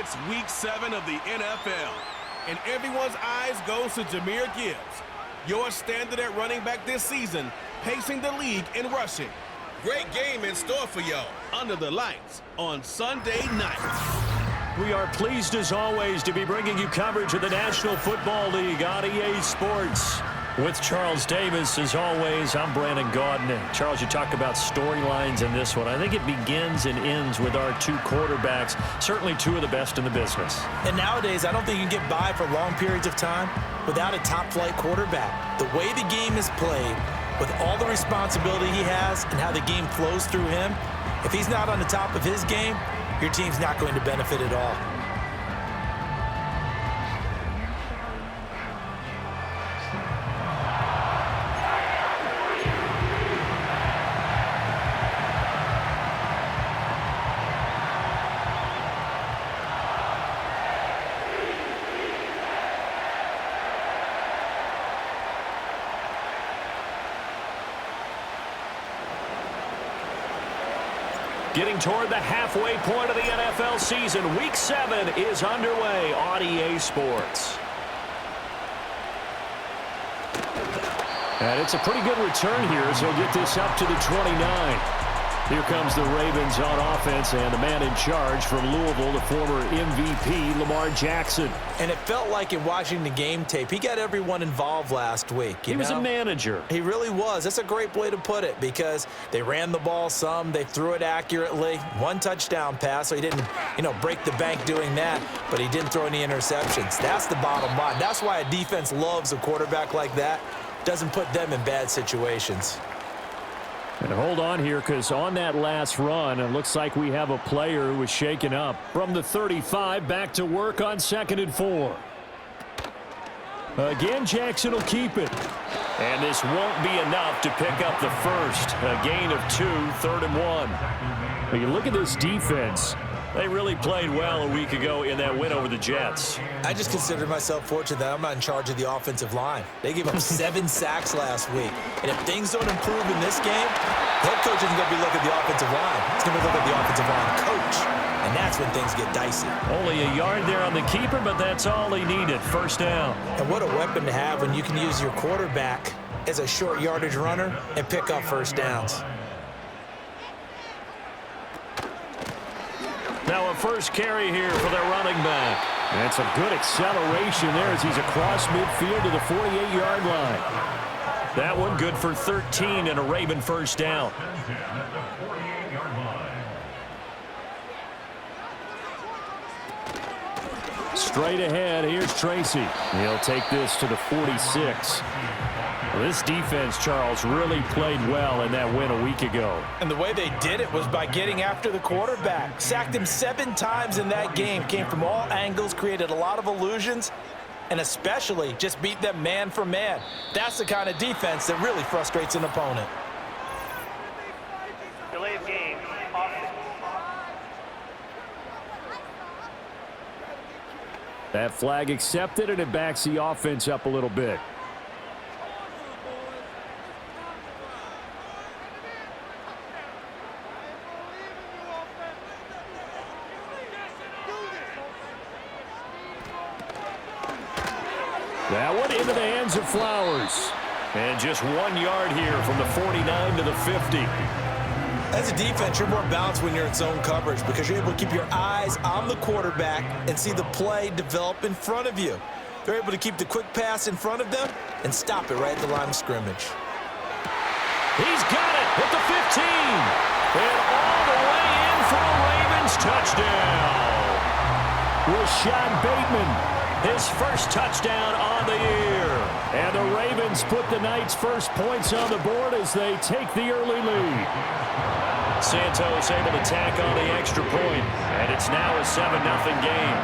It's Week 7 of the NFL, and everyone's eyes goes to Jahmyr Gibbs, your standard at running back this season, pacing the league in rushing. Great game in store for y'all under the lights on Sunday night. We are pleased as always to be bringing you coverage of the National Football League on EA Sports. With Charles Davis, as always, I'm Brandon Gaudin. Charles, you talk about storylines in this one. I think it begins and ends with our two quarterbacks, certainly two of the best in the business. And nowadays, I don't think you can get by for long periods of time without a top-flight quarterback. The way the game is played, with all the responsibility he has and how the game flows through him, if he's not on the top of his game, your team's not going to benefit at all. Getting toward the halfway point of the NFL season, Week 7 is underway on EA Sports. And it's a pretty good return here as he'll get this up to the 29. Here comes the Ravens on offense, and the man in charge from Louisville, the former MVP, Lamar Jackson. And it felt like in watching the game tape, he got everyone involved last week. He was a manager. He really was. That's a great way to put it because they ran the ball some, they threw it accurately. One touchdown pass, so he didn't, break the bank doing that, but he didn't throw any interceptions. That's the bottom line. That's why a defense loves a quarterback like that. Doesn't put them in bad situations. And hold on here, because on that last run, it looks like we have a player who was shaken up. From the 35, back to work on 2nd and 4. Again, Jackson will keep it. And this won't be enough to pick up the first. A gain of 2, 3rd and 1. But you look at this defense. They really played well a week ago in that win over the Jets. I just consider myself fortunate that I'm not in charge of the offensive line. They gave up 7 sacks last week. And if things don't improve in this game, head coach isn't going to be looking at the offensive line. He's going to be looking at the offensive line coach. And that's when things get dicey. Only a yard there on the keeper, but that's all he needed. First down. And what a weapon to have when you can use your quarterback as a short yardage runner and pick up first downs. Now a first carry here for their running back. And some good acceleration there as he's across midfield to the 48-yard line. That one good for 13 and a Raven first down. Straight ahead, here's Tracy. He'll take this to the 46. This defense, Charles, really played well in that win a week ago. And the way they did it was by getting after the quarterback. Sacked him 7 times in that game. Came from all angles, created a lot of illusions, and especially just beat them man for man. That's the kind of defense that really frustrates an opponent. Delay of game. Offense. That flag accepted, and it backs the offense up a little bit. That one into the hands of Flowers. And just 1 yard here from the 49 to the 50. As a defense, you're more balanced when you're in zone coverage because you're able to keep your eyes on the quarterback and see the play develop in front of you. They're able to keep the quick pass in front of them and stop it right at the line of scrimmage. He's got it at the 15. And all the way in for the Ravens touchdown. Rashad Bateman. His first touchdown on the year. And the Ravens put the night's first points on the board as they take the early lead. Santos able to tack on the extra point, and it's now a 7-0 game.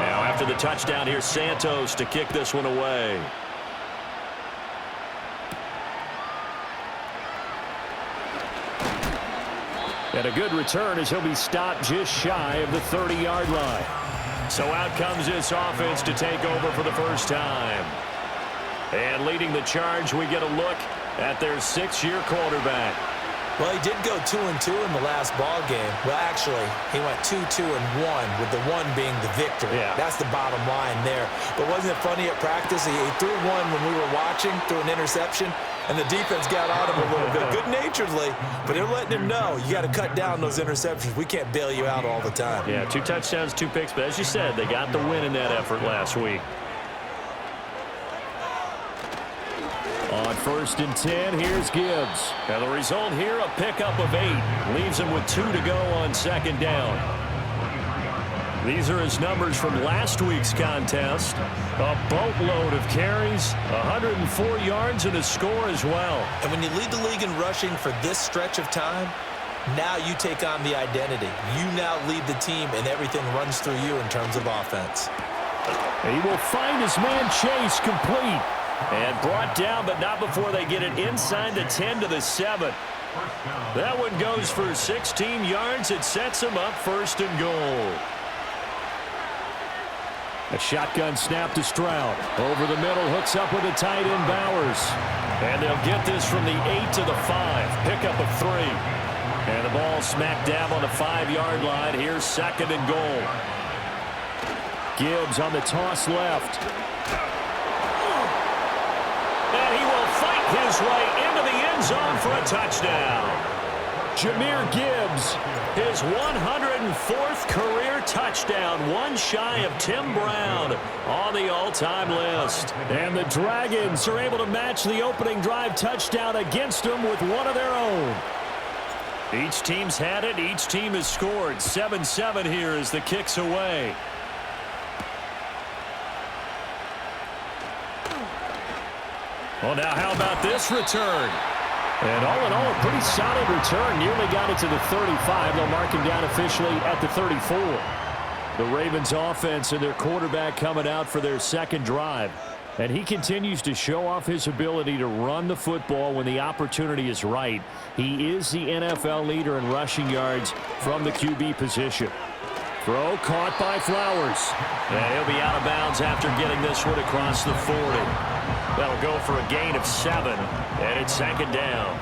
Now after the touchdown, here's Santos to kick this one away. And a good return as he'll be stopped just shy of the 30-yard line. So out comes this offense to take over for the first time. And leading the charge, we get a look at their 6-year quarterback. Well, he did go 2-2 in the last ball game. Well, actually, he went 2-2-1, with the one being the victory. Yeah. That's the bottom line there. But wasn't it funny at practice? He threw one when we were watching, threw an interception, and the defense got on him a little bit, good-naturedly. But they're letting him know, you got to cut down those interceptions. We can't bail you out all the time. Yeah, 2 touchdowns, 2 picks. But as you said, they got the win in that effort last week. On 1st and 10, here's Gibbs. And the result here, a pickup of 8. Leaves him with 2 to go on 2nd down. These are his numbers from last week's contest. A boatload of carries, 104 yards, and a score as well. And when you lead the league in rushing for this stretch of time, now you take on the identity. You now lead the team, and everything runs through you in terms of offense. He will find his man Chase complete. And brought down, but not before they get it inside the 10 to the 7. That one goes for 16 yards. It sets him up 1st and goal. A shotgun snap to Stroud. Over the middle, hooks up with a tight end, Bowers. And they'll get this from the 8 to the 5. Pickup of 3. And the ball smack dab on the 5-yard line. Here's 2nd and goal. Gibbs on the toss left. And he will fight his way into the end zone for a touchdown. Jahmyr Gibbs, his 104th career touchdown, one shy of Tim Brown on the all-time list. And the Dragons are able to match the opening drive touchdown against them with one of their own. Each team's had it. Each team has scored. 7-7 here as the kick's away. Well, now how about this return? And all in all, a pretty solid return. Nearly got it to the 35. They'll mark him down officially at the 34. The Ravens offense and their quarterback coming out for their 2nd drive. And he continues to show off his ability to run the football when the opportunity is right. He is the NFL leader in rushing yards from the QB position. Throw caught by Flowers. And he'll be out of bounds after getting this one across the 40. That'll go for a gain of 7, and it's 2nd down.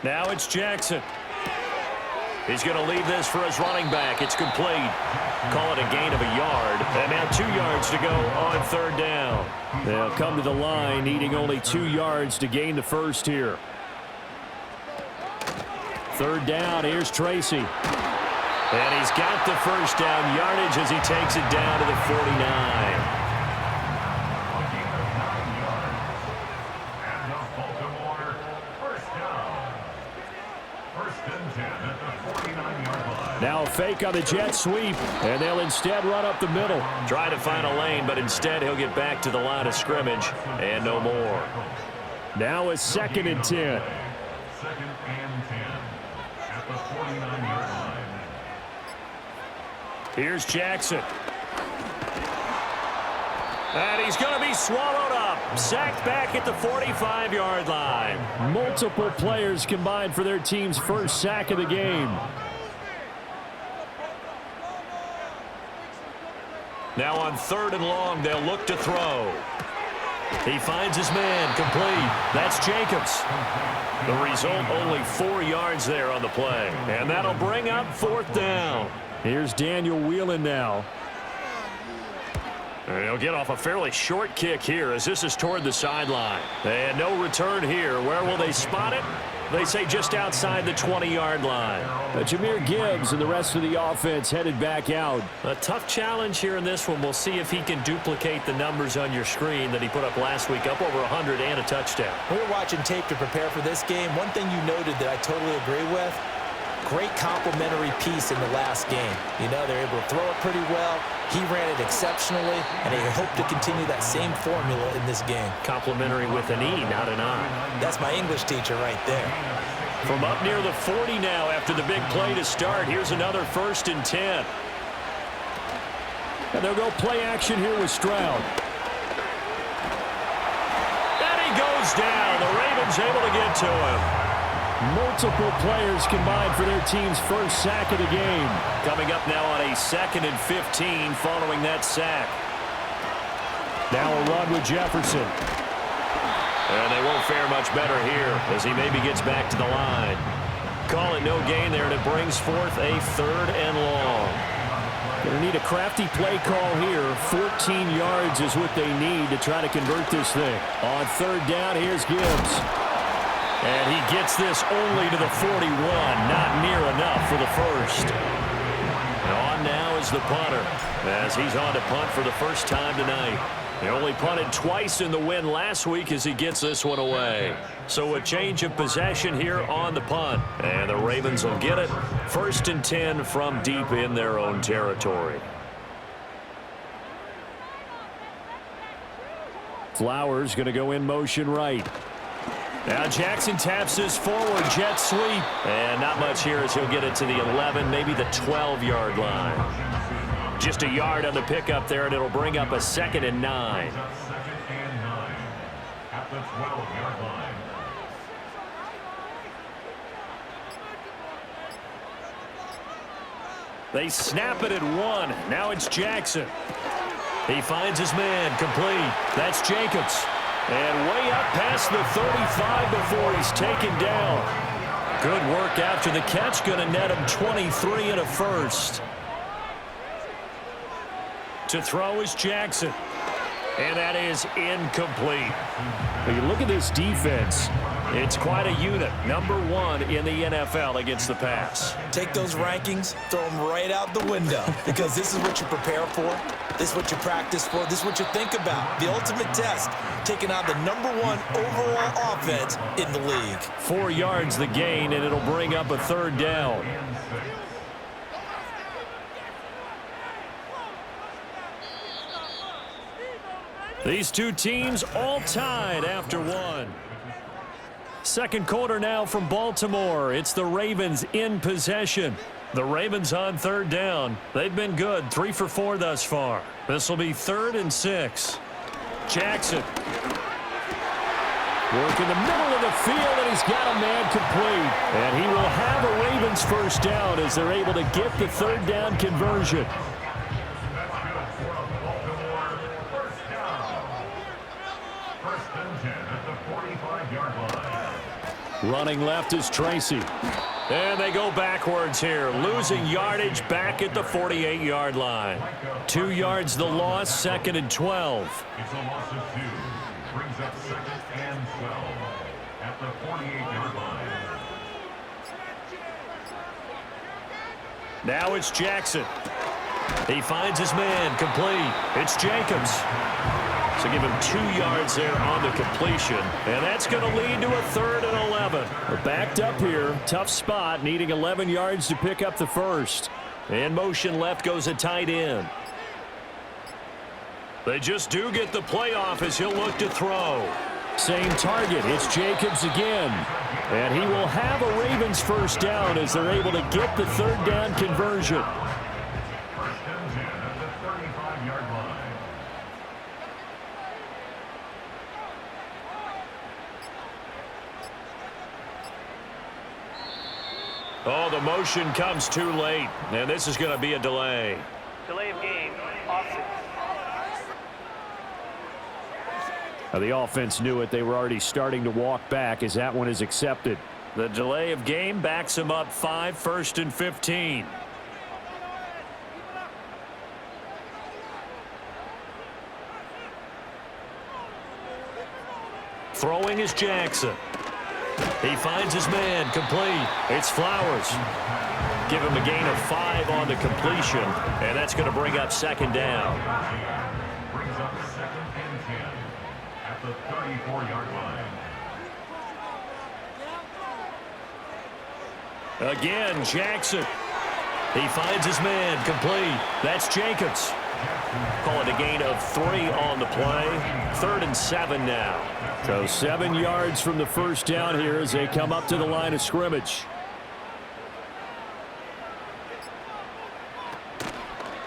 Now it's Jackson. He's going to leave this for his running back. It's complete. Call it a gain of a yard. And now 2 yards to go on 3rd down. They'll come to the line, needing only 2 yards to gain the first here. 3rd down, here's Tracy. And he's got the first down yardage as he takes it down to the 49. Now a fake on the jet sweep, and they'll instead run up the middle. Try to find a lane, but instead he'll get back to the line of scrimmage, and no more. Now a 2nd and 10. 2nd and 10 at the 49-yard line. Here's Jackson. And he's going to be swallowed up. Sacked back at the 45-yard line. Multiple players combined for their team's first sack of the game. Now on 3rd and long, they'll look to throw. He finds his man, complete. That's Jacobs. The result, only 4 yards there on the play. And that'll bring up 4th down. Here's Daniel Whelan now. And he'll get off a fairly short kick here as this is toward the sideline. And no return here. Where will they spot it? They say just outside the 20-yard line. Jahmyr Gibbs and the rest of the offense headed back out. A tough challenge here in this one. We'll see if he can duplicate the numbers on your screen that he put up last week, up over 100 and a touchdown. We were watching tape to prepare for this game. One thing you noted that I totally agree with, great complimentary piece in the last game. You know, they're able to throw it pretty well. He ran it exceptionally, and they hope to continue that same formula in this game. Complimentary with an E, not an I. That's my English teacher right there. From up near the 40 now after the big play to start. Here's another 1st and 10. And they'll go play action here with Stroud. And he goes down. The Ravens able to get to him. Multiple players combined for their team's first sack of the game. Coming up now on a 2nd and 15 following that sack. Now a run with Jefferson. And they won't fare much better here as he maybe gets back to the line. Call it no gain there, and it brings forth a 3rd and long. Going to need a crafty play call here. 14 yards is what they need to try to convert this thing. On 3rd down, here's Gibbs. And he gets this only to the 41. Not near enough for the first. On now is the punter as he's on to punt for the first time tonight. He only punted twice in the win last week as he gets this one away. So a change of possession here on the punt. And the Ravens will get it. 1st and 10 from deep in their own territory. Flowers going to go in motion right. Now Jackson taps his forward jet sweep. And not much here as he'll get it to the 11, maybe the 12-yard line. Just a yard on the pickup there, and it'll bring up a 2nd and 9. 2nd and 9 at the 12-yard line. They snap it at 1. Now it's Jackson. He finds his man, complete. That's Jacobs. And way up past the 35 before he's taken down. Good work after the catch. Going to net him 23 and a first. To throw is Jackson. And that is incomplete. When you look at this defense, it's quite a unit. Number 1 in the NFL against the pass. Take those rankings, throw them right out the window, because this is what you prepare for. This is what you practice for. This is what you think about. The ultimate test, taking on the number 1 overall offense in the league. 4 yards the gain, and it'll bring up a 3rd down. These two teams all tied after 1. Second quarter now from Baltimore. It's the Ravens in possession. The Ravens on 3rd down. They've been good, 3 for 4 thus far. This will be 3rd and 6. Jackson. Work in the middle of the field, and he's got a man complete. And he will have a Ravens first down as they're able to get the 3rd down conversion. Running left is Tracy. And they go backwards here, losing yardage back at the 48-yard line. 2 yards the loss, 2nd and 12. It's a loss of 2. Brings up 2nd and 12 at the 48-yard line. Now it's Jackson. He finds his man, complete. It's Jacobs. So give him 2 yards there on the completion. And that's going to lead to a 3rd and 11. We're backed up here. Tough spot, needing 11 yards to pick up the first. In motion left goes a tight end. They just do get the playoff as he'll look to throw. Same target. It's Jacobs again. And he will have a Ravens first down as they're able to get the 3rd down conversion. Oh, the motion comes too late, and this is going to be a delay. Delay of game, offense. Now, the offense knew it. They were already starting to walk back as that one is accepted. The delay of game backs him up 5, 1st and 15. Throwing is Jackson. He finds his man, complete. It's Flowers. Give him a gain of 5 on the completion, and that's going to bring up 2nd down. Brings up 2nd and 10 at the 34-yard line. Again, Jackson. He finds his man, complete. That's Jacobs. Call it a gain of 3 on the play. 3rd and 7 now. So 7 yards from the first down here as they come up to the line of scrimmage.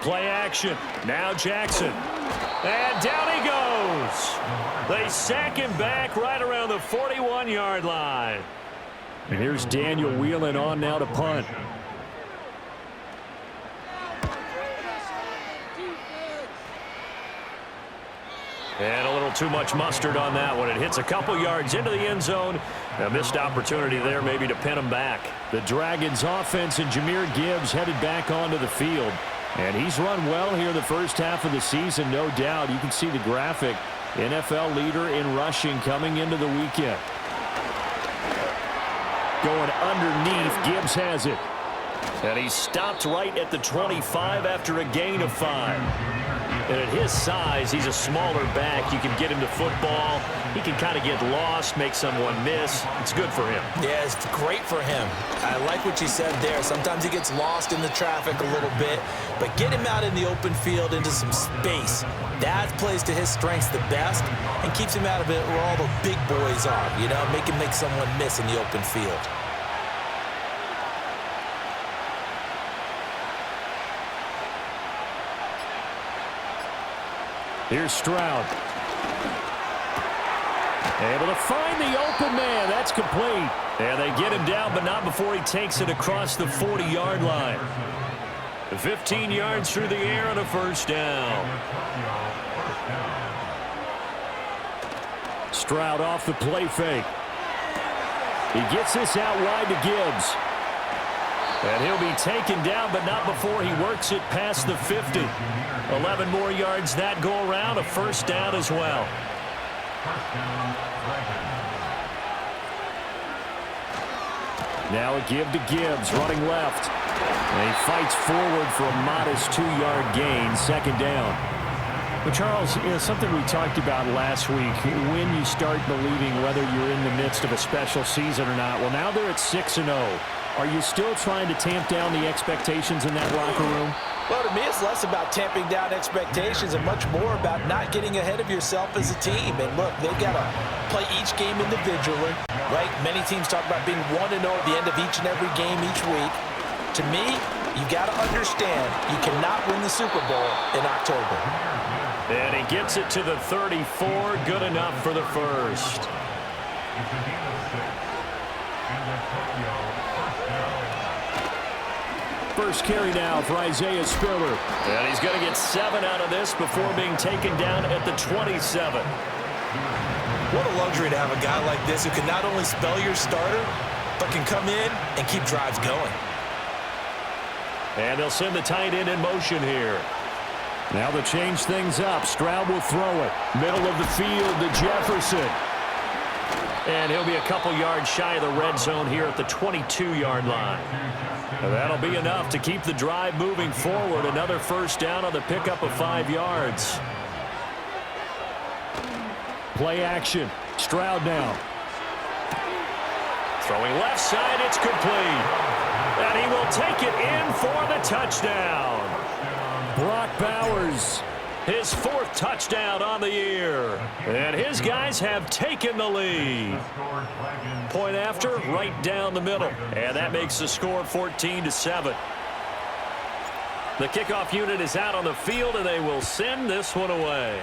Play action. Now Jackson. And down he goes. They sack him back right around the 41-yard line. And here's Daniel Whelan on now to punt. And a little too much mustard on that one. It hits a couple yards into the end zone. A missed opportunity there maybe to pin him back. The Dragons offense and Jahmyr Gibbs headed back onto the field. And he's run well here the first half of the season, no doubt. You can see the graphic. NFL leader in rushing coming into the weekend. Going underneath, Gibbs has it. And he stopped right at the 25 after a gain of 5. And at his size, he's a smaller back. You can get him to football. He can kind of get lost, make someone miss. It's good for him. Yeah, it's great for him. I like what you said there. Sometimes he gets lost in the traffic a little bit, but get him out in the open field into some space. That plays to his strengths the best and keeps him out of it where all the big boys are, you know, make him make someone miss in the open field. Here's Stroud. Able to find the open man. That's complete. And they get him down, but not before he takes it across the 40-yard line. 15 yards through the air on a first down. Stroud off the play fake. He gets this out wide to Gibbs. And he'll be taken down, but not before he works it past the 50. 11 more yards that go around, a first down as well. Now a give to Gibbs, running left. And he fights forward for a modest 2-yard gain, second down. Well, Charles, something we talked about last week, when you start believing whether you're in the midst of a special season or not. Well, now they're at 6-0. Are you still trying to tamp down the expectations in that locker room? Well, to me, it's less about tamping down expectations and much more about not getting ahead of yourself as a team. And look, they've got to play each game individually, right? Many teams talk about being 1-0 at the end of each and every game each week. To me, you got to understand you cannot win the Super Bowl in October. And he gets it to the 34, good enough for the first. First carry now for Isaiah Spiller. And he's going to get 7 out of this before being taken down at the 27. What a luxury to have a guy like this who can not only spell your starter, but can come in and keep drives going. And they'll send the tight end in motion here. Now to change things up, Stroud will throw it. Middle of the field to Jefferson. And he'll be a couple yards shy of the red zone here at the 22-yard line. And that'll be enough to keep the drive moving forward. Another first down on the pickup of 5 yards. Play action. Stroud now. Throwing left side, it's complete. And he will take it in for the touchdown. Brock Bowers. His 4th touchdown on the year. And his guys have taken the lead. Point after, right down the middle. And that makes the score 14-7. The kickoff unit is out on the field, and they will send this one away.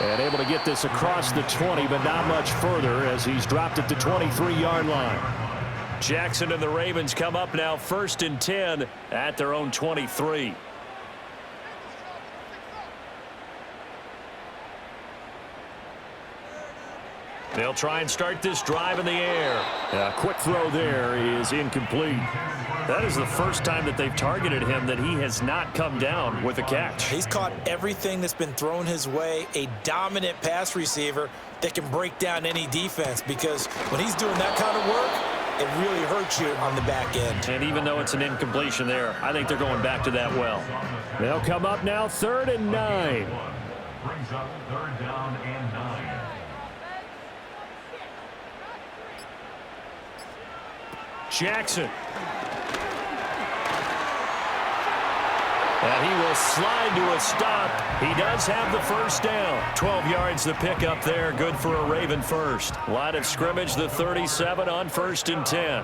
And able to get this across the 20, but not much further as he's dropped it to 23-yard line. Jackson and the Ravens come up now 1st and 10 at their own 23. They'll try and start this drive in the air. A quick throw there is incomplete. That is the first time that they've targeted him that he has not come down with a catch. He's caught everything that's been thrown his way, a dominant pass receiver that can break down any defense, because when he's doing that kind of work, it really hurts you on the back end. And even though it's an incompletion there, I think they're going back to that well. They'll come up now 3rd and 9. Brings up 3rd down and 9. Jackson. And he will slide to a stop. He does have the first down. 12 yards the pickup there. Good for a Raven first. Line of scrimmage, the 37 on 1st and 10.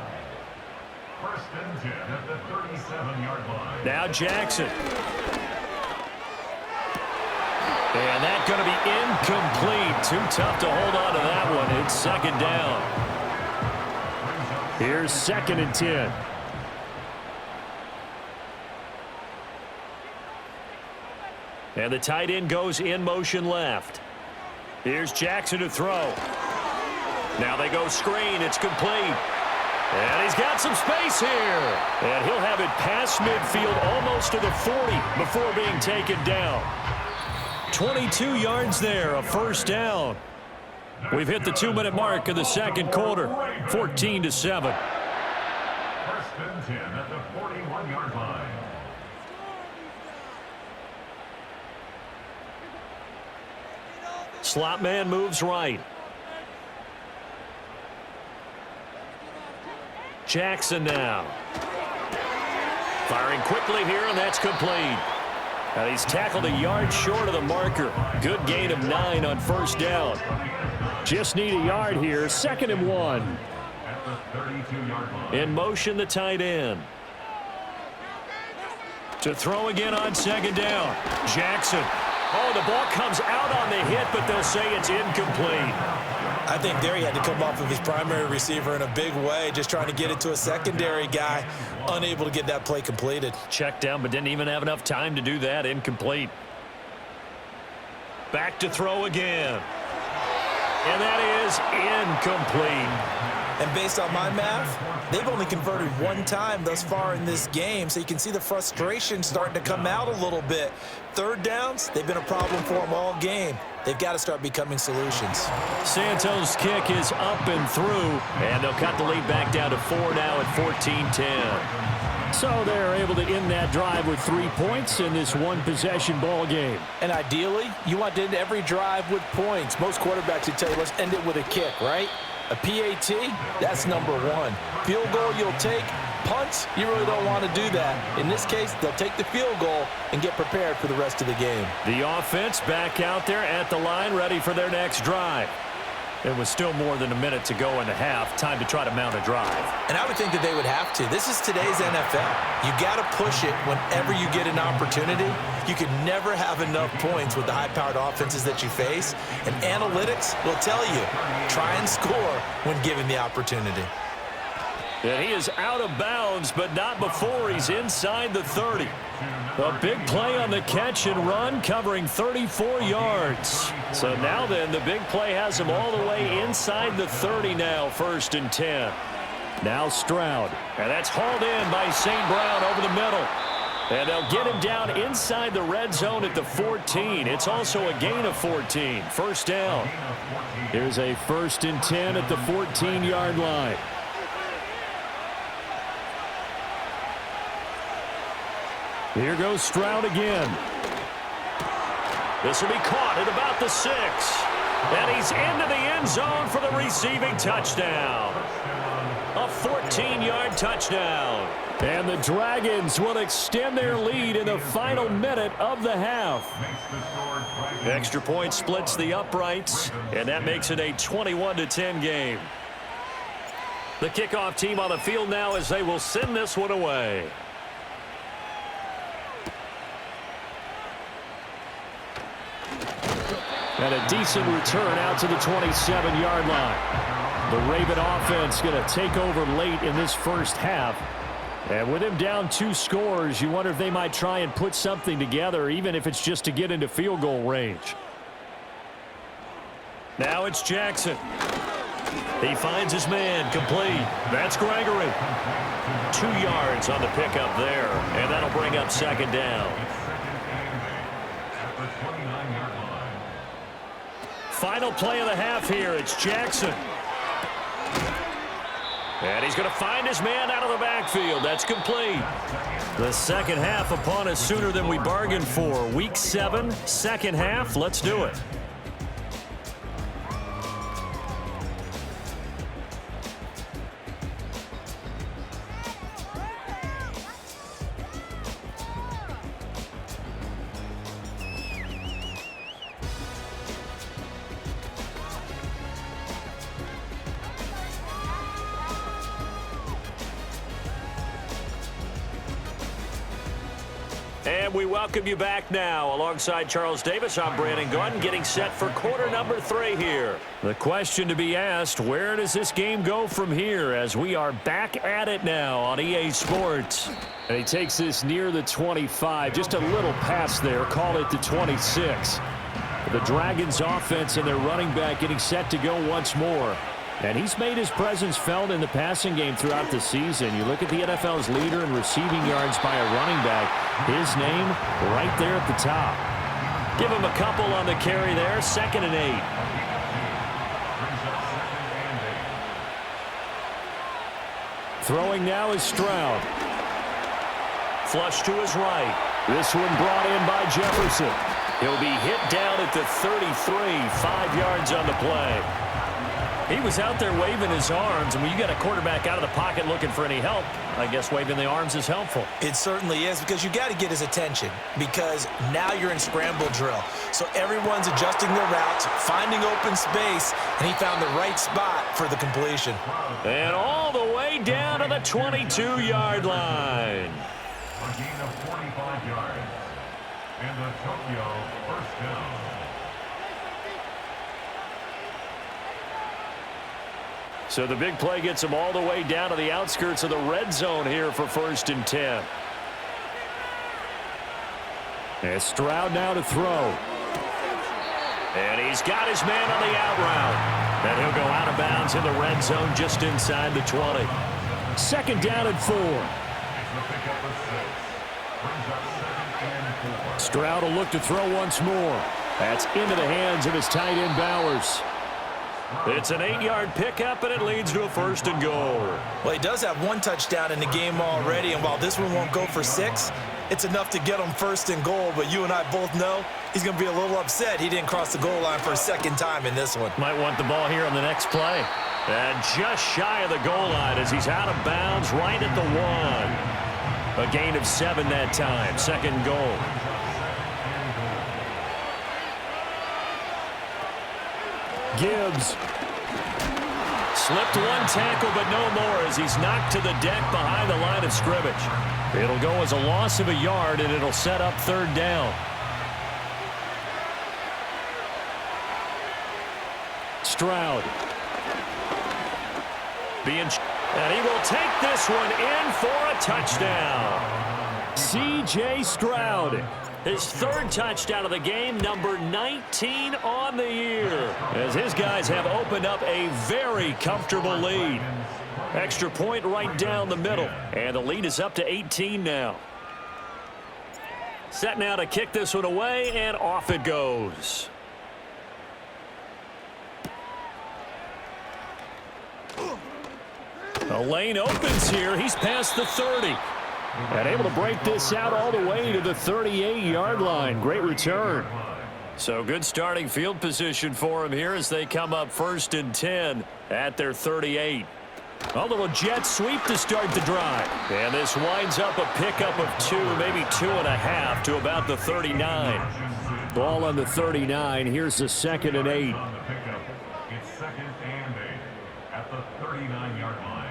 1st and 10 at the 37-yard line. Now Jackson. And that's going to be incomplete. Too tough to hold on to that one. It's second down. Here's 2nd and 10. And the tight end goes in motion left. Here's Jackson to throw. Now they go screen. It's complete. And he's got some space here. And he'll have it past midfield almost to the 40 before being taken down. 22 yards there, a first down. We've hit the 2-minute mark of the second quarter, 14-7. First and 10 at the 41-yard line. Slot man moves right. Jackson now. Firing quickly here, and that's complete. And he's tackled a yard short of the marker. Good gain of 9 on first down. Just need a yard here. 2nd and 1. At the 32-yard line. In motion, the tight end. To throw again on second down. Jackson. Oh, the ball comes out on the hit, but they'll say it's incomplete. I think there he had to come off of his primary receiver in a big way, just trying to get it to a secondary guy, unable to get that play completed. Checked down, but didn't even have enough time to do that. Incomplete. Back to throw again. And that is incomplete. And based on my math, they've only converted one time thus far in this game, so you can see the frustration starting to come out a little bit. Third downs, they've been a problem for them all game. They've got to start becoming solutions. Santos' kick is up and through, and they'll cut the lead back down to 4 now at 14-10. So they're able to end that drive with 3 points in this one-possession ball game. And ideally, you want to end every drive with points. Most quarterbacks would tell you, let's end it with a kick, right? A PAT, that's number 1. Field goal you'll take. Punts, you really don't want to do that. In this case, they'll take the field goal and get prepared for the rest of the game. The offense back out there at the line, ready for their next drive. It was still more than a minute to go in the half. Time to try to mount a drive. And I would think that they would have to. This is today's NFL. You got to push it whenever you get an opportunity. You can never have enough points with the high-powered offenses that you face. And analytics will tell you, try and score when given the opportunity. And he is out of bounds, but not before he's inside the 30. A big play on the catch and run, covering 34 yards. So now then, the big play has him all the way inside the 30 now, 1st and 10. Now Stroud, and that's hauled in by St. Brown over the middle. And they'll get him down inside the red zone at the 14. It's also a gain of 14, 1st down. Here's a 1st and 10 at the 14-yard line. Here goes Stroud again. This will be caught at about the 6. And he's into the end zone for the receiving touchdown. A 14-yard touchdown. And the Dragons will extend their lead in the final minute of the half. Extra point splits the uprights, and that makes it a 21-10 game. The kickoff team on the field now as they will send this one away. And a decent return out to the 27-yard line. The Raven offense going to take over late in this first half. And with him down 2 scores, you wonder if they might try and put something together, even if it's just to get into field goal range. Now it's Jackson. He finds his man, complete. That's Gregory. 2 yards on the pickup there, and that'll bring up 2nd down. Final play of the half here. It's Jackson. And he's going to find his man out of the backfield. That's complete. The second half upon us sooner than we bargained for. Week 7, second half. Let's do it. And we welcome you back now. Alongside Charles Davis, I'm Brandon Gaudin, getting set for quarter number 3 here. The question to be asked, where does this game go from here as we are back at it now on EA Sports? And he takes this near the 25, just a little pass there, call it the 26. The Dragons offense and their running back getting set to go once more. And he's made his presence felt in the passing game throughout the season. You look at the NFL's leader in receiving yards by a running back, his name right there at the top. Give him a couple on the carry there, 2nd and 8. Throwing now is Stroud. Flush to his right. This one brought in by Jefferson. He'll be hit down at the 33, 5 yards on the play. He was out there waving his arms, and when you got a quarterback out of the pocket looking for any help, I guess waving the arms is helpful. It certainly is, because you got to get his attention, because now you're in scramble drill. So everyone's adjusting their routes, finding open space, and he found the right spot for the completion. And all the way down to the 22-yard line. A gain of 45 yards. And the Tokyo first down. So the big play gets him all the way down to the outskirts of the red zone here for 1st and 10. And Stroud now to throw. And he's got his man on the out route. And he'll go out of bounds in the red zone just inside the 20. 2nd down and 4. Stroud will look to throw once more. That's into the hands of his tight end Bowers. It's an 8-yard pickup, and it leads to a 1st and goal. Well, he does have 1 touchdown in the game already, and while this one won't go for 6, it's enough to get him 1st and goal. But you and I both know he's going to be a little upset he didn't cross the goal line for a 2nd time in this one. Might want the ball here on the next play. And just shy of the goal line as he's out of bounds right at the 1. A gain of 7 that time, 2nd goal. Gibbs slipped 1 tackle, but no more as he's knocked to the deck behind the line of scrimmage. It'll go as a loss of a yard, and it'll set up 3rd down. Stroud. And he will take this one in for a touchdown. C.J. Stroud. His 3rd touchdown of the game, number 19 on the year, as his guys have opened up a very comfortable lead. Extra point right down the middle, and the lead is up to 18 now. Set now to kick this one away, and off it goes. The lane opens here. He's past the 30. And able to break this out all the way to the 38-yard line. Great return. So good starting field position for him here as they come up 1st and 10 at their 38. A little jet sweep to start the drive. And this winds up a pickup of 2, maybe 2.5 to about the 39. Ball on the 39. Here's the 2nd and 8. It's 2nd and 8 at the 39-yard line.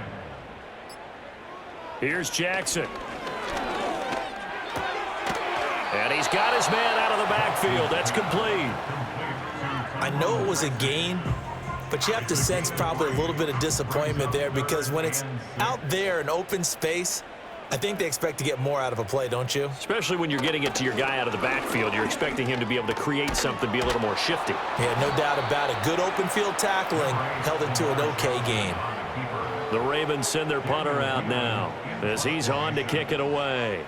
Here's Jackson. And he's got his man out of the backfield. That's complete. I know it was a gain, but you have to sense probably a little bit of disappointment there, because when it's out there in open space, I think they expect to get more out of a play, don't you? Especially when you're getting it to your guy out of the backfield. You're expecting him to be able to create something, be a little more shifty. Yeah, no doubt about it. Good open field tackling held it to an okay game. The Ravens send their punter out now as he's on to kick it away.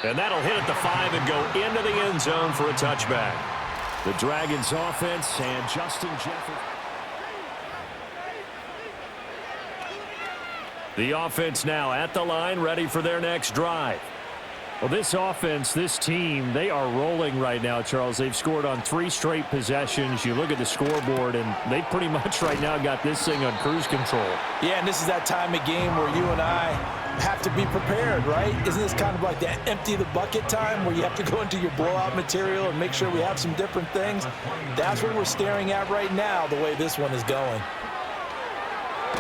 And that'll hit at the 5 and go into the end zone for a touchback. The Dragons offense and Justin Jefferson. The offense now at the line, ready for their next drive. Well, this offense, this team, they are rolling right now, Charles. They've scored on 3 straight possessions. You look at the scoreboard, and they pretty much right now got this thing on cruise control. Yeah, and this is that time of game where you and I have to be prepared, right? Isn't this kind of like that empty the bucket time where you have to go into your blowout material and make sure we have some different things? That's what we're staring at right now, the way this one is going.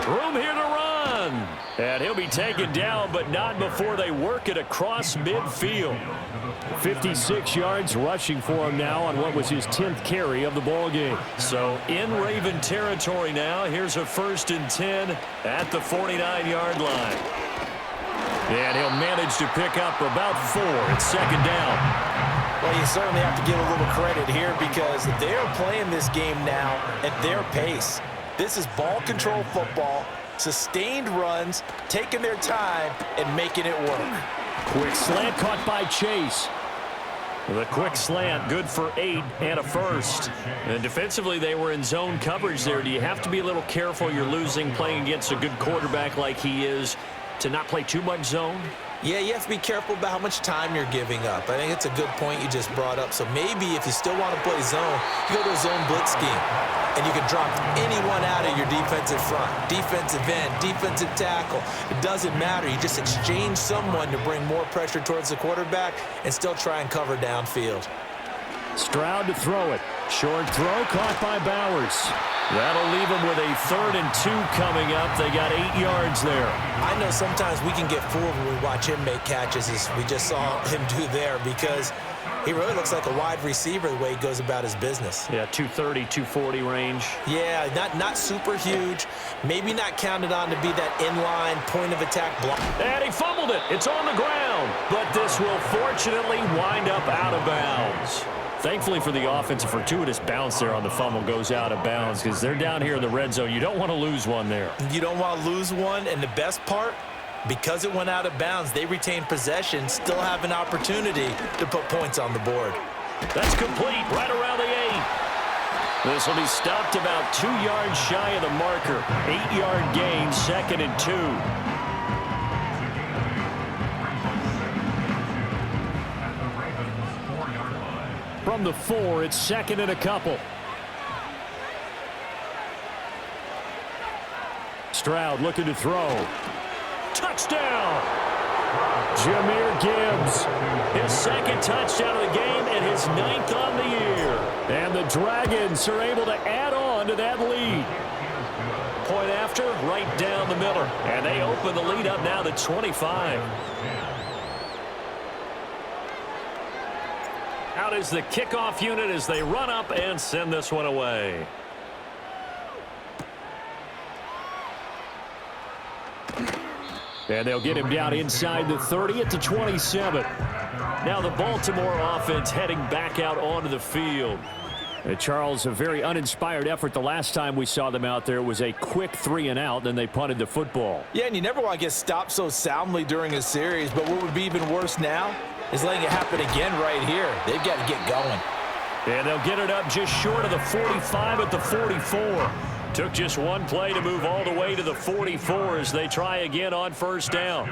Room here to run. And he'll be taken down, but not before they work it across midfield. 56 yards rushing for him now on what was his 10th carry of the ball game. So in Raven territory now. Here's a 1st and 10 at the 49-yard line. And he'll manage to pick up about 4. It's 2nd down. Well, you certainly have to give a little credit here because they are playing this game now at their pace. This is ball control football, sustained runs, taking their time, and making it work. Quick slant caught by Chase. The quick slant, good for 8 and a 1st. And defensively, they were in zone coverage there. Do you have to be a little careful? You're losing playing against a good quarterback like he is to not play too much zone? Yeah, you have to be careful about how much time you're giving up. I think it's a good point you just brought up. So maybe if you still want to play zone, you go to a zone blitz scheme. And you can drop anyone out of your defensive front, defensive end, defensive tackle. It doesn't matter. You just exchange someone to bring more pressure towards the quarterback and still try and cover downfield. Stroud to throw it. Short throw caught by Bowers. That'll leave them with a 3rd and 2 coming up. They got 8 yards there. I know sometimes we can get fooled when we watch him make catches, as we just saw him do there, because he really looks like a wide receiver the way he goes about his business. Yeah, 230, 240 range. Yeah, not super huge. Maybe not counted on to be that inline point of attack block. And he fumbled it. It's on the ground. But this will fortunately wind up out of bounds. Thankfully for the offense, a fortuitous bounce there on the fumble goes out of bounds because they're down here in the red zone. You don't want to lose one there. You don't want to lose one, and the best part, because it went out of bounds, they retain possession, still have an opportunity to put points on the board. That's complete, right around the 8. This will be stopped about 2 yards shy of the marker. 8-yard gain, 2nd and 2. From the 4, it's 2nd and a couple. Stroud looking to throw. Touchdown! Jahmyr Gibbs. His 2nd touchdown of the game and his 9th on the year. And the Dragons are able to add on to that lead. Point after, right down the middle. And they open the lead up now to 25. Out is the kickoff unit as they run up and send this one away. And they'll get him down inside the 30 at the 27. Now the Baltimore offense heading back out onto the field. Charles, a very uninspired effort the last time we saw them out there. It was a quick 3 and out, then they punted the football. Yeah, and you never want to get stopped so soundly during a series, but what would be even worse now is letting it happen again right here. They've got to get going. And they'll get it up just short of the 45 at the 44. Took just one play to move all the way to the 44 as they try again on 1st down.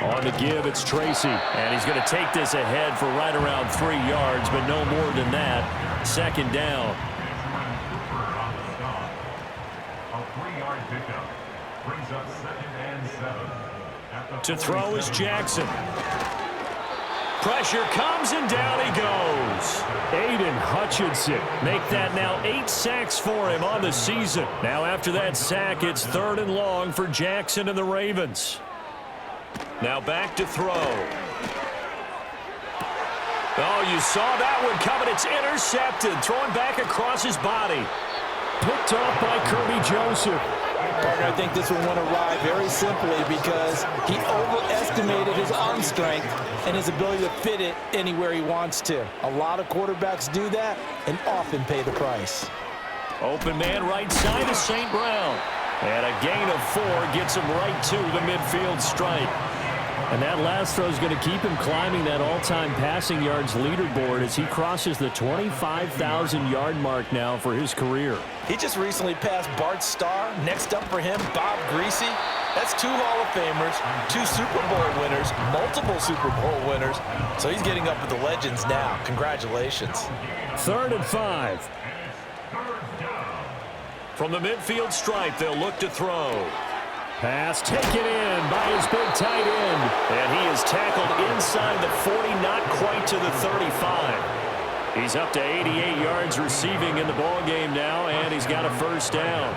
On the give, it's Tracy. And he's going to take this ahead for right around 3 yards, but no more than that. 2nd down. A 3-yard pickup brings up 2nd and 7. To throw is Jackson. Pressure comes and down he goes. Aiden Hutchinson. Make that now 8 sacks for him on the season. Now after that sack, it's 3rd and long for Jackson and the Ravens. Now back to throw. Oh, you saw that one coming. It's intercepted. Thrown back across his body. Picked off by Kirby Joseph. Partner, I think this one went awry very simply because he overestimated his arm strength and his ability to fit it anywhere he wants to. A lot of quarterbacks do that and often pay the price. Open man right side of St. Brown. And a gain of 4 gets him right to the midfield stripe. And that last throw is going to keep him climbing that all-time passing yards leaderboard as he crosses the 25,000-yard mark now for his career. He just recently passed Bart Starr. Next up for him, Bob Greasy. That's 2 Hall of Famers, 2 Super Bowl winners, multiple Super Bowl winners. So he's getting up with the legends now. Congratulations. 3rd and 5. From the midfield stripe, they'll look to throw. Pass taken in by his big tight end. And he is tackled inside the 40, not quite to the 35. He's up to 88 yards receiving in the ball game now, and he's got a 1st down.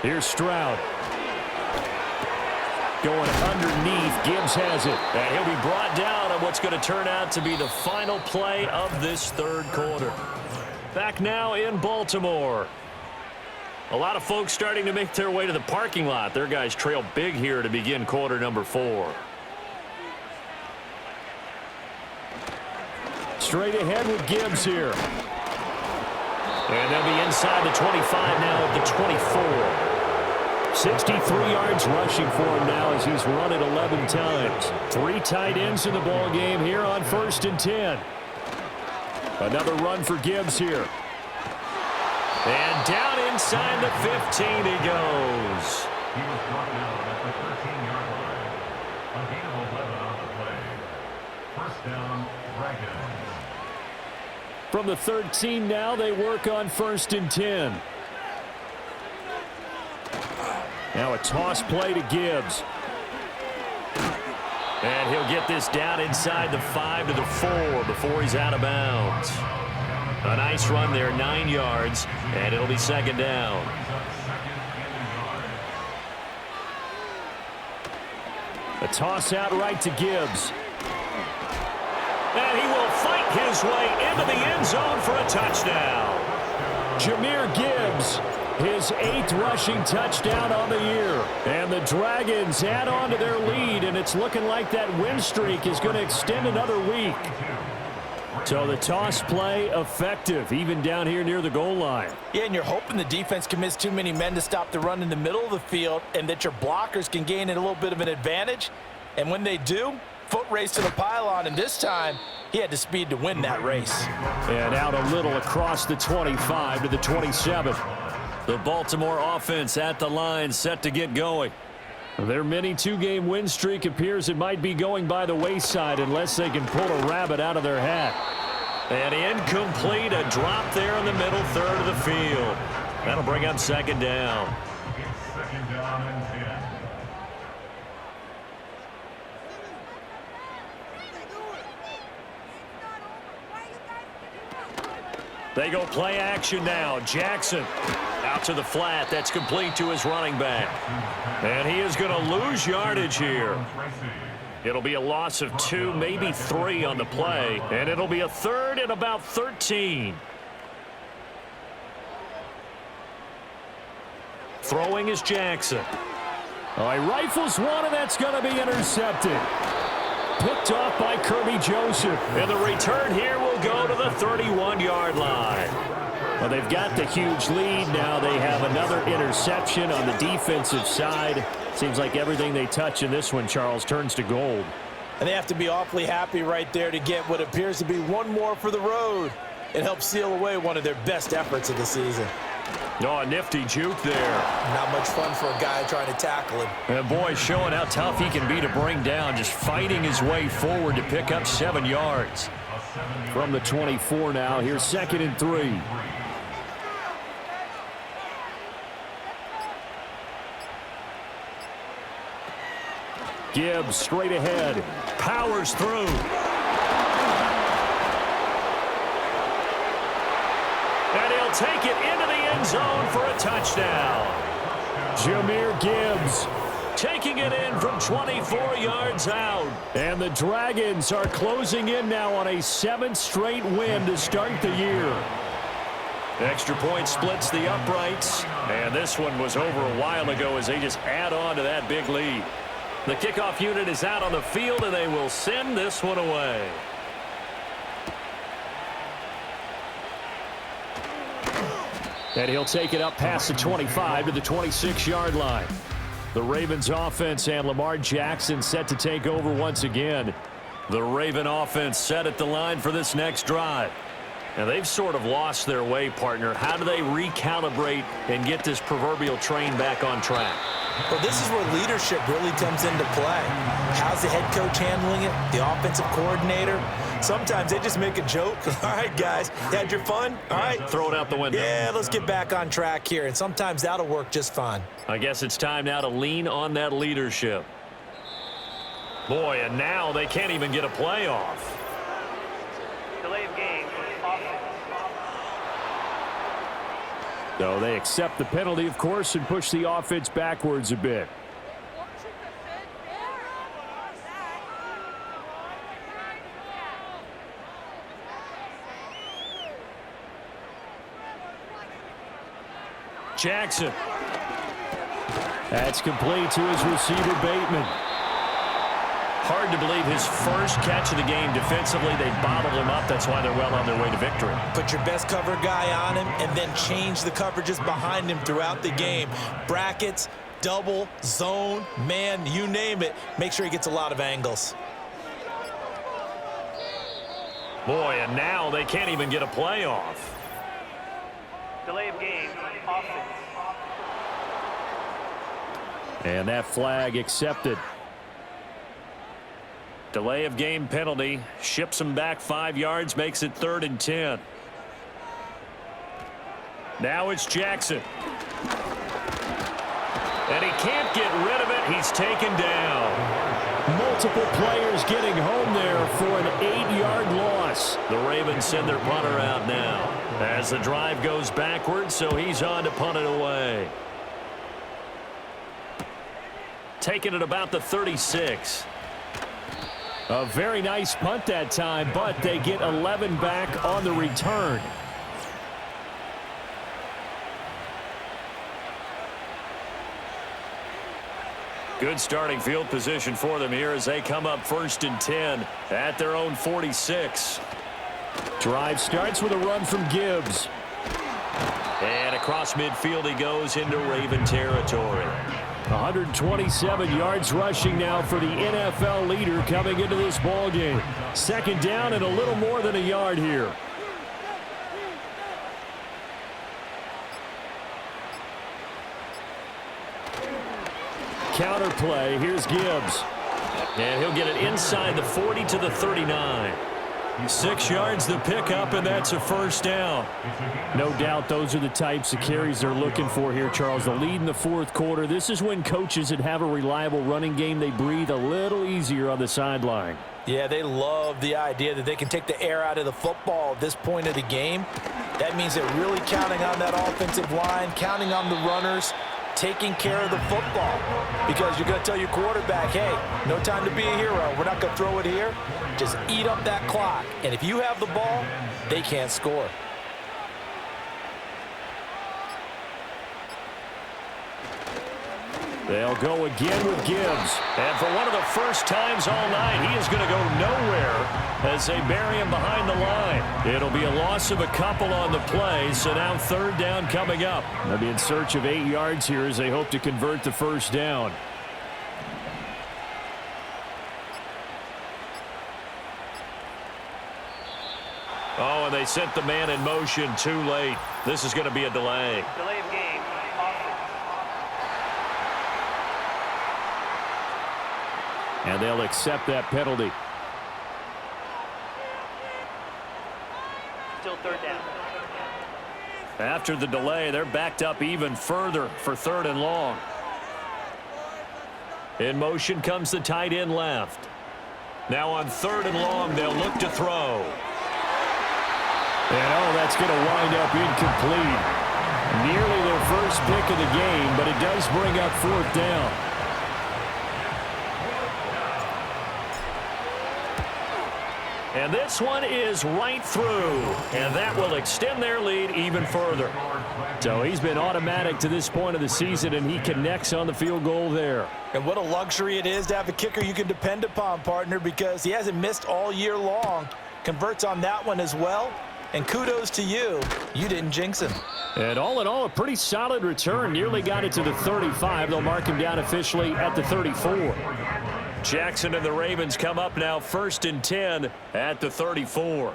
Here's Stroud. Going underneath. Gibbs has it. And he'll be brought down on what's going to turn out to be the final play of this third quarter. Back now in Baltimore. A lot of folks starting to make their way to the parking lot. Their guys trail big here to begin quarter number 4. Straight ahead with Gibbs here. And they'll be inside the 25 now at the 24. 63 yards rushing for him now as he's run it 11 times. 3 tight ends in the ball game here on 1st and 10. Another run for Gibbs here. And down inside the 15 he goes. He was brought down at the 13-yard line. A gain of 11 on the play. First down, Dragons. From the 13 now, they work on 1st and 10. Now a toss play to Gibbs. And he'll get this down inside the 5 to the 4 before he's out of bounds. A nice run there, 9 yards, and it'll be second down. A toss out right to Gibbs. And he will fight his way into the end zone for a touchdown. Jahmyr Gibbs, his 8th rushing touchdown on the year. And the Dragons add on to their lead, and it's looking like that win streak is going to extend another week. So the toss play effective, even down here near the goal line. Yeah, and you're hoping the defense can miss too many men to stop the run in the middle of the field and that your blockers can gain a little bit of an advantage. And when they do, foot race to the pylon, and this time he had the speed to win that race. And out a little across the 25 to the 27. The Baltimore offense at the line, set to get going. Their mini 2-game win streak appears it might be going by the wayside unless they can pull a rabbit out of their hat. And incomplete, a drop there in the middle third of the field. That'll bring up second down. It's second down and 10. They go play action now. Jackson out to the flat. That's complete to his running back. And he is going to lose yardage here. It'll be a loss of 2, maybe 3 on the play. And it'll be a 3rd and about 13. Throwing is Jackson. All right, rifles one, and that's going to be intercepted. Picked off by Kirby Joseph. And the return here will go to the 31-yard line. Well, they've got the huge lead. Now they have another interception on the defensive side. Seems like everything they touch in this one, Charles, turns to gold. And they have to be awfully happy right there to get what appears to be one more for the road. It helps seal away one of their best efforts of the season. Oh, a nifty juke there. Not much fun for a guy trying to tackle him. And boy, showing how tough he can be to bring down, just fighting his way forward to pick up 7 yards. From the 24 now, here's 2nd and 3. Gibbs straight ahead. Powers through. And he'll take it into the end zone for a touchdown. Jahmyr Gibbs taking it in from 24 yards out. And the Dragons are closing in now on a 7th straight win to start the year. Extra point splits the uprights. And this one was over a while ago as they just add on to that big lead. The kickoff unit is out on the field, and they will send this one away. And he'll take it up past the 25 to the 26-yard line. The Ravens offense and Lamar Jackson set to take over once again. The Raven offense set at the line for this next drive. And they've sort of lost their way, partner. How do they recalibrate and get this proverbial train back on track? Well, this is where leadership really comes into play. How's the head coach handling it? The offensive coordinator? Sometimes they just make a joke. All right, guys, you had your fun? All right. Throw it out the window. Yeah, let's get back on track here. And sometimes that'll work just fine. I guess it's time now to lean on that leadership. Boy, and now they can't even get a play off. Delay of game. Offense. So they accept the penalty, of course, and push the offense backwards a bit. Jackson. That's complete to his receiver, Bateman. Hard to believe his first catch of the game defensively. They bottled him up. That's why they're well on their way to victory. Put your best cover guy on him and then change the coverages behind him throughout the game. Brackets, double, zone, man, you name it. Make sure he gets a lot of angles. Boy, and now they can't even get a play off. Delay of game, offense. And that flag accepted. Delay of game penalty. Ships him back 5 yards, makes it 3rd and 10. Now it's Jackson. And he can't get rid of it. He's taken down. Multiple players getting home there for an 8-yard loss. The Ravens send their punter out now as the drive goes backwards, so he's on to punt it away. Taking it about the 36. A very nice punt that time, but they get 11 back on the return. Good starting field position for them here as they come up 1st and 10 at their own 46. Drive starts with a run from Gibbs. And across midfield he goes into Raven territory. 127 yards rushing now for the NFL leader coming into this ball game. 2nd down and a little more than a yard here. Counter play. Here's Gibbs. And he'll get it inside the 40 to the 39. 6 yards the pickup, and that's a 1st down. No doubt those are the types of carries they're looking for here, Charles. The lead in the 4th quarter. This is when coaches that have a reliable running game, they breathe a little easier on the sideline. Yeah, they love the idea that they can take the air out of the football at this point of the game. That means they're really counting on that offensive line, counting on the runners, taking care of the football. Because you're going to tell your quarterback, hey, no time to be a hero. We're not going to throw it here. Just eat up that clock. And if you have the ball, they can't score. They'll go again with Gibbs. And for one of the first times all night, he is going to go nowhere as they bury him behind the line. It'll be a loss of a couple on the play, so now 3rd down coming up. They'll be in search of 8 yards here as they hope to convert the 1st down. Oh, and they sent the man in motion too late. This is going to be a delay. Delay of game, offense. And they'll accept that penalty. Still 3rd down. After the delay, they're backed up even further for 3rd and long. In motion comes the tight end left. Now on 3rd and long, they'll look to throw. And that's going to wind up incomplete. Nearly their first pick of the game, but it does bring up 4th down. And this one is right through, and that will extend their lead even further. So he's been automatic to this point of the season, and he connects on the field goal there. And what a luxury it is to have a kicker you can depend upon, partner, because he hasn't missed all year long. Converts on that one as well. And kudos to you. You didn't jinx him. And all in all, a pretty solid return. Nearly got it to the 35. They'll mark him down officially at the 34. Jackson and the Ravens come up now 1st and 10 at the 34.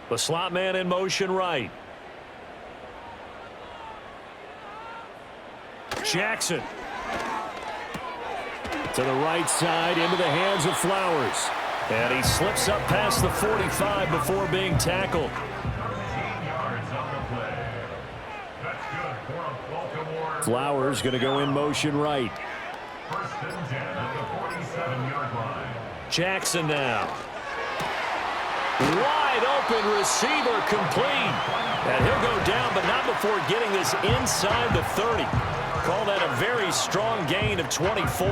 The slot man in motion right. Jackson. To the right side, into the hands of Flowers. And he slips up past the 45 before being tackled. 13 yards on the play. That's good for Baltimore. Flowers going to go in motion right. 1st and 10 at the 47-yard line. Jackson now. Wide open receiver complete. And he'll go down, but not before getting this inside the 30. Call that a very strong gain of 24.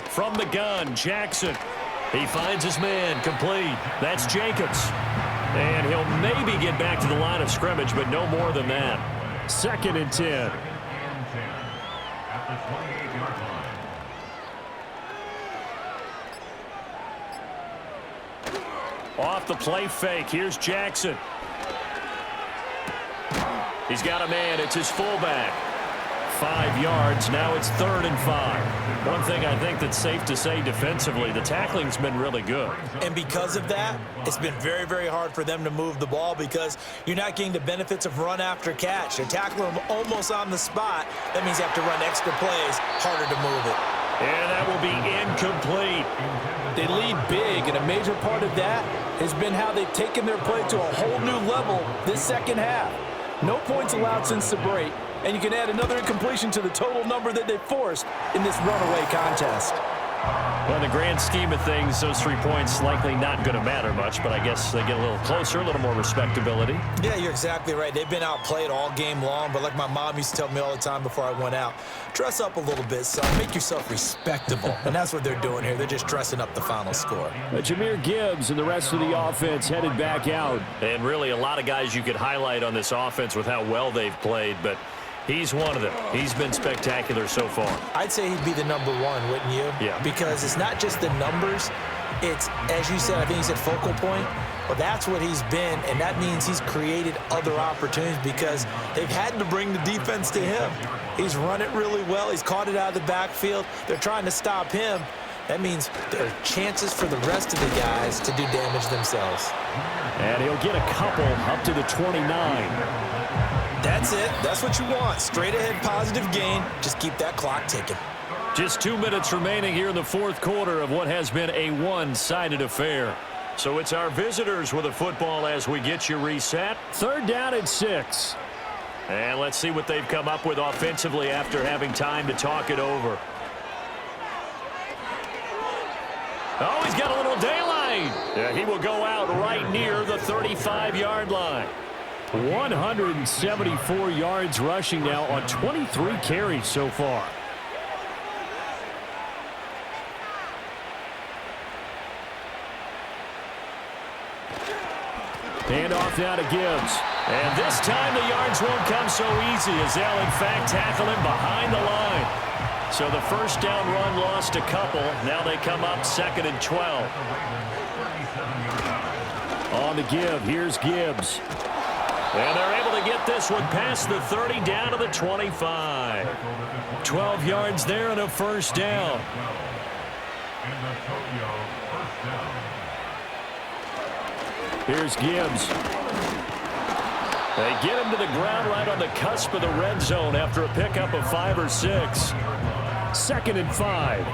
From the gun, Jackson. He finds his man, complete. That's Jacobs. And he'll maybe get back to the line of scrimmage, but no more than that. 2nd and 10. At the 28-yard line. Off the play fake, here's Jackson. He's got a man, it's his fullback. 5 yards, now it's 3rd and 5. One thing I think that's safe to say defensively, the tackling's been really good. And because of that, it's been very, very hard for them to move the ball because you're not getting the benefits of run after catch. They're tackling them almost on the spot. That means you have to run extra plays, harder to move it. And that will be incomplete. They lead big, and a major part of that has been how they've taken their play to a whole new level this second half. No points allowed since the break, and you can add another incompletion to the total number that they forced in this runaway contest. Well, in the grand scheme of things, those 3 points likely not going to matter much, but I guess they get a little closer, a little more respectability. Yeah, you're exactly right. They've been outplayed all game long, but like my mom used to tell me all the time before I went out, dress up a little bit, son. Make yourself respectable. And that's what they're doing here. They're just dressing up the final score. Jameer Gibbs and the rest of the offense headed back out. And really a lot of guys you could highlight on this offense with how well they've played, but he's one of them. He's been spectacular so far. I'd say he'd be the number 1, wouldn't you? Yeah. Because it's not just the numbers. It's, as you said, I think you said focal point. Well, that's what he's been, and that means he's created other opportunities because they've had to bring the defense to him. He's run it really well. He's caught it out of the backfield. They're trying to stop him. That means there are chances for the rest of the guys to do damage themselves. And he'll get a couple up to the 29. That's it. That's what you want. Straight ahead positive gain. Just keep that clock ticking. Just 2 minutes remaining here in the 4th quarter of what has been a one-sided affair. So it's our visitors with the football as we get you reset. 3rd down and 6. And let's see what they've come up with offensively after having time to talk it over. Oh, he's got a little daylight. Yeah, he will go out right near the 35-yard line. 174 yards rushing now on 23 carries so far. Hand off now to Gibbs. And this time the yards won't come so easy as they'll in fact tackle him behind the line. So the first down run lost a couple. Now they come up 2nd and 12. On the give, here's Gibbs. And they're able to get this one past the 30 down to the 25. 12 yards there and a first down. Here's Gibbs. They get him to the ground right on the cusp of the red zone after a pickup of 5 or 6. 2nd and 5.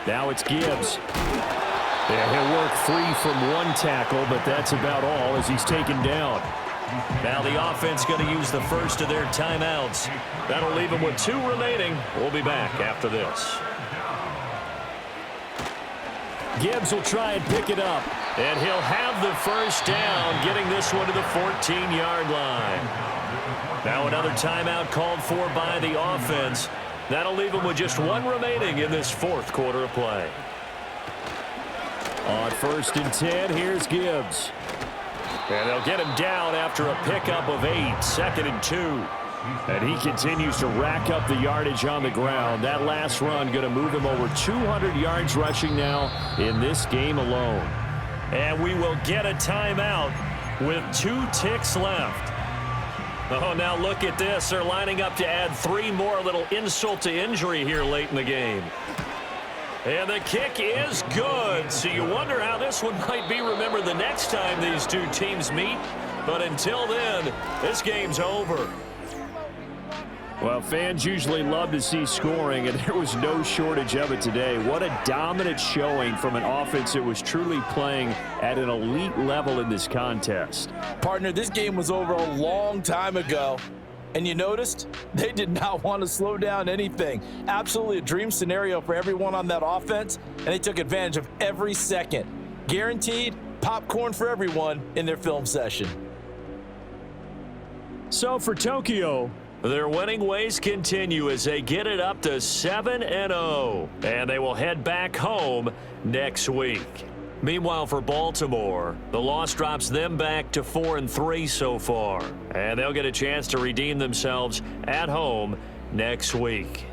Now it's Gibbs. Yeah, he'll work free from one tackle, but that's about all as he's taken down. Now the offense going to use the first of their timeouts. That'll leave them with 2 remaining. We'll be back after this. Gibbs will try and pick it up. And he'll have the first down, getting this one to the 14-yard line. Now another timeout called for by the offense. That'll leave them with just 1 remaining in this 4th quarter of play. On 1st and 10, here's Gibbs. And they'll get him down after a pickup of 8, 2nd and 2. And he continues to rack up the yardage on the ground. That last run going to move him over 200 yards rushing now in this game alone. And we will get a timeout with 2 ticks left. Oh, now look at this. They're lining up to add 3 more, a little insult to injury here late in the game. And the kick is good. So you wonder how this one might be remembered the next time these 2 teams meet. But until then, this game's over. Well, fans usually love to see scoring, and there was no shortage of it today. What a dominant showing from an offense that was truly playing at an elite level in this contest. Partner, this game was over a long time ago, And you noticed? They did not want to slow down anything. Absolutely a dream scenario for everyone on that offense, and they took advantage of every second. Guaranteed popcorn for everyone in their film session. So for Tokyo, their winning ways continue as they get it up to 7-0, and they will head back home next week. Meanwhile, for Baltimore, the loss drops them back to 4-3 so far, and they'll get a chance to redeem themselves at home next week.